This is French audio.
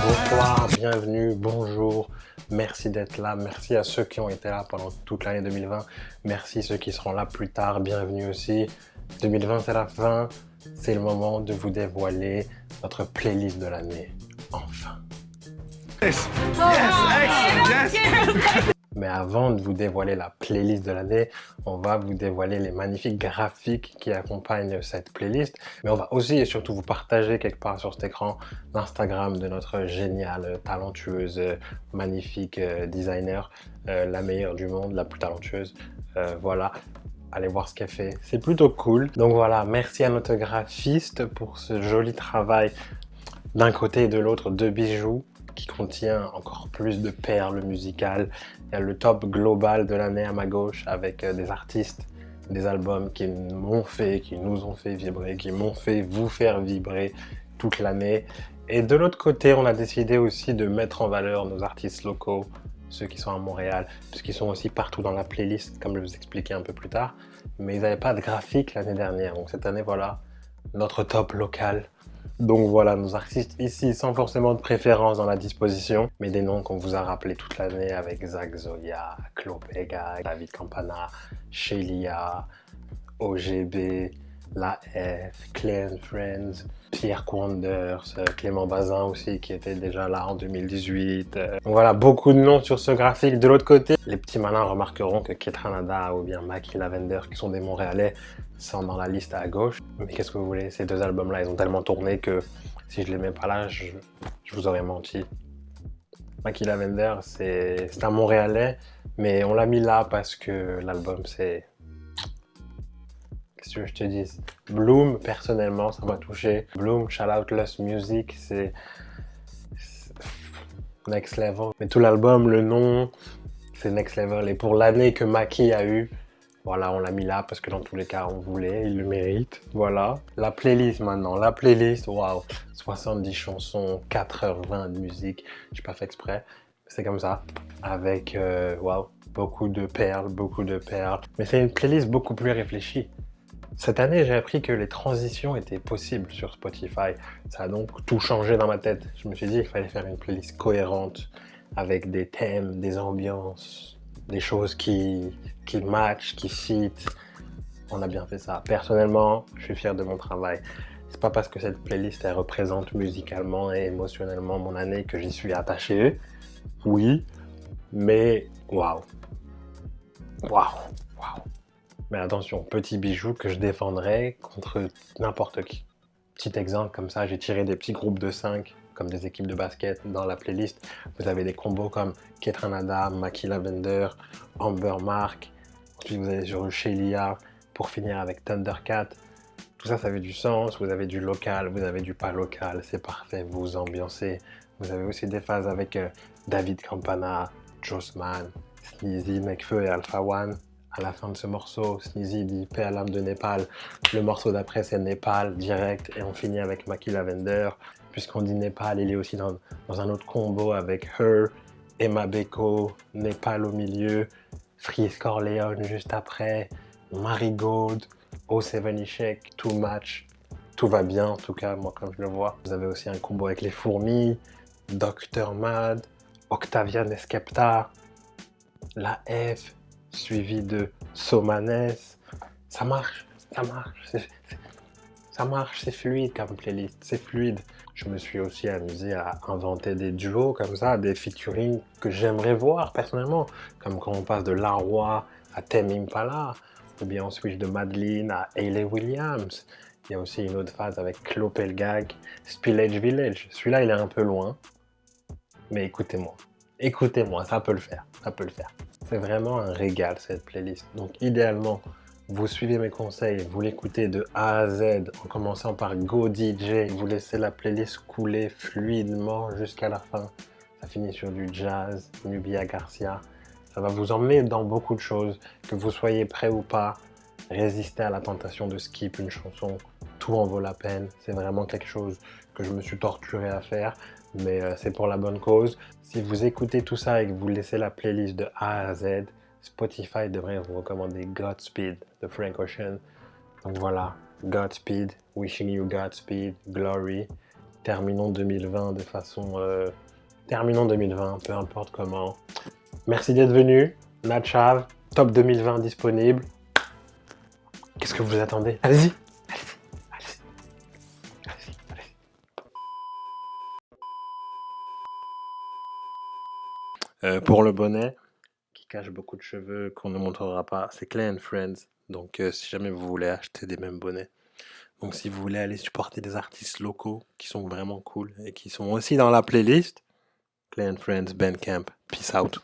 Bonsoir, bienvenue, bonjour, merci d'être là, merci à ceux qui ont été là pendant toute l'année 2020, merci ceux qui seront là plus tard, bienvenue aussi. 2020 c'est la fin, c'est le moment de vous dévoiler notre playlist de l'année, enfin. Mais avant de vous dévoiler la playlist de l'année, on va vous dévoiler les magnifiques graphiques qui accompagnent cette playlist. Mais on va aussi et surtout vous partager quelque part sur cet écran l'Instagram de notre géniale, talentueuse, magnifique designer, la meilleure du monde, la plus talentueuse. Voilà, allez voir ce qu'elle fait, c'est plutôt cool. Donc voilà, merci à notre graphiste pour ce joli travail d'un côté et de l'autre de bijoux qui contient encore plus de perles musicales. Il y a le top global de l'année à ma gauche avec des artistes, des albums qui m'ont fait, qui nous ont fait vibrer, qui m'ont fait vous faire vibrer toute l'année. Et de l'autre côté, on a décidé aussi de mettre en valeur nos artistes locaux, ceux qui sont à Montréal, puisqu'ils sont aussi partout dans la playlist, comme je vais vous expliquer un peu plus tard. Mais ils n'avaient pas de graphique l'année dernière, donc cette année, voilà, notre top local. Donc voilà, nos artistes ici, sans forcément de préférence dans la disposition, mais des noms qu'on vous a rappelés toute l'année avec Zach Zoya, Clopega, David Campana, Shelia, OGB, La F, Clay and Friends, Pierre Quanders, Clément Bazin aussi qui était déjà là en 2018. Donc voilà, beaucoup de noms sur ce graphique. De l'autre côté, les petits malins remarqueront que Ketranada ou bien Maki Lavender, qui sont des Montréalais, sont dans la liste à gauche. Mais qu'est-ce que vous voulez, ces deux albums-là, ils ont tellement tourné que si je les mets pas là, je vous aurais menti. Maki Lavender, c'est un Montréalais, mais on l'a mis là parce que l'album, c'est... Qu'est-ce que je te dis? Bloom, personnellement, ça m'a touché. Bloom, Shout Out Lost Music, c'est next level. Mais tout l'album, le nom, c'est next level. Et pour l'année que Maki a eu, voilà, on l'a mis là parce que dans tous les cas, on voulait, il le mérite. Voilà. La playlist maintenant, la playlist, waouh, 70 chansons, 4h20 de musique. J'ai pas fait exprès, c'est comme ça. Avec, waouh, beaucoup de perles, beaucoup de perles. Mais c'est une playlist beaucoup plus réfléchie. Cette année, j'ai appris que les transitions étaient possibles sur Spotify. Ça a donc tout changé dans ma tête. Je me suis dit qu'il fallait faire une playlist cohérente avec des thèmes, des ambiances, des choses qui matchent, qui fit. On a bien fait ça. Personnellement, je suis fier de mon travail. C'est pas parce que cette playlist elle représente musicalement et émotionnellement mon année que j'y suis attaché. Oui, mais waouh. Waouh. Waouh. Mais attention, petit bijou que je défendrai contre n'importe qui. Petit exemple, comme ça, j'ai tiré des petits groupes de 5, comme des équipes de basket, dans la playlist. Vous avez des combos comme Ketranada, Maki Lavender, Amber Mark. Ensuite, vous allez sur Shelia, pour finir avec Thundercat. Tout ça, ça avait du sens. Vous avez du local, vous avez du pas local. C'est parfait, vous vous ambiancez. Vous avez aussi des phases avec David Campana, Jossman, Sneezy, Nekfeu et Alpha One. À la fin de ce morceau, Sneezy dit paix à l'âme de Népal. Le morceau d'après, c'est Népal, direct. Et on finit avec Maki Lavender. Puisqu'on dit Népal, il est aussi dans un autre combo avec Her, Emma Beko, Népal au milieu, Freeze Corleone juste après, Marigold, O7 Ishek, Too Much. Tout va bien, en tout cas, moi, comme je le vois. Vous avez aussi un combo avec les fourmis, Dr. Mad, Octavian Skepta, La F, suivi de Somanes. Ça marche, ça marche, ça marche, c'est fluide comme playlist, c'est fluide. Je me suis aussi amusé à inventer des duos comme ça, des featuring que j'aimerais voir personnellement, comme quand on passe de Laroi à Tame Impala, ou bien on switch de Madeline à Hayley Williams. Il y a aussi une autre phase avec Clopelgag, Spillage Village. Celui-là, il est un peu loin, mais écoutez-moi. Écoutez-moi, ça peut le faire, ça peut le faire. C'est vraiment un régal cette playlist. Donc idéalement, vous suivez mes conseils, vous l'écoutez de A à Z en commençant par Go DJ, vous laissez la playlist couler fluidement jusqu'à la fin. Ça finit sur du jazz, Nubia Garcia. Ça va vous emmener dans beaucoup de choses, que vous soyez prêt ou pas. Résistez à la tentation de skip une chanson, tout en vaut la peine. C'est vraiment quelque chose que je me suis torturé à faire, mais c'est pour la bonne cause. Si vous écoutez tout ça et que vous laissez la playlist de A à Z, Spotify devrait vous recommander Godspeed de Frank Ocean. Donc voilà, Godspeed, wishing you Godspeed, glory. Terminons 2020 de façon... Terminons 2020, peu importe comment. Merci d'être venu. Natchav, top 2020 disponible. Qu'est-ce que vous attendez? Allez-y. Pour le bonnet, qui cache beaucoup de cheveux, qu'on ne montrera pas, c'est Clay Friends. Donc si jamais vous voulez acheter des mêmes bonnets. Donc si vous voulez aller supporter des artistes locaux qui sont vraiment cool et qui sont aussi dans la playlist, Clay Friends, Bandcamp, peace out.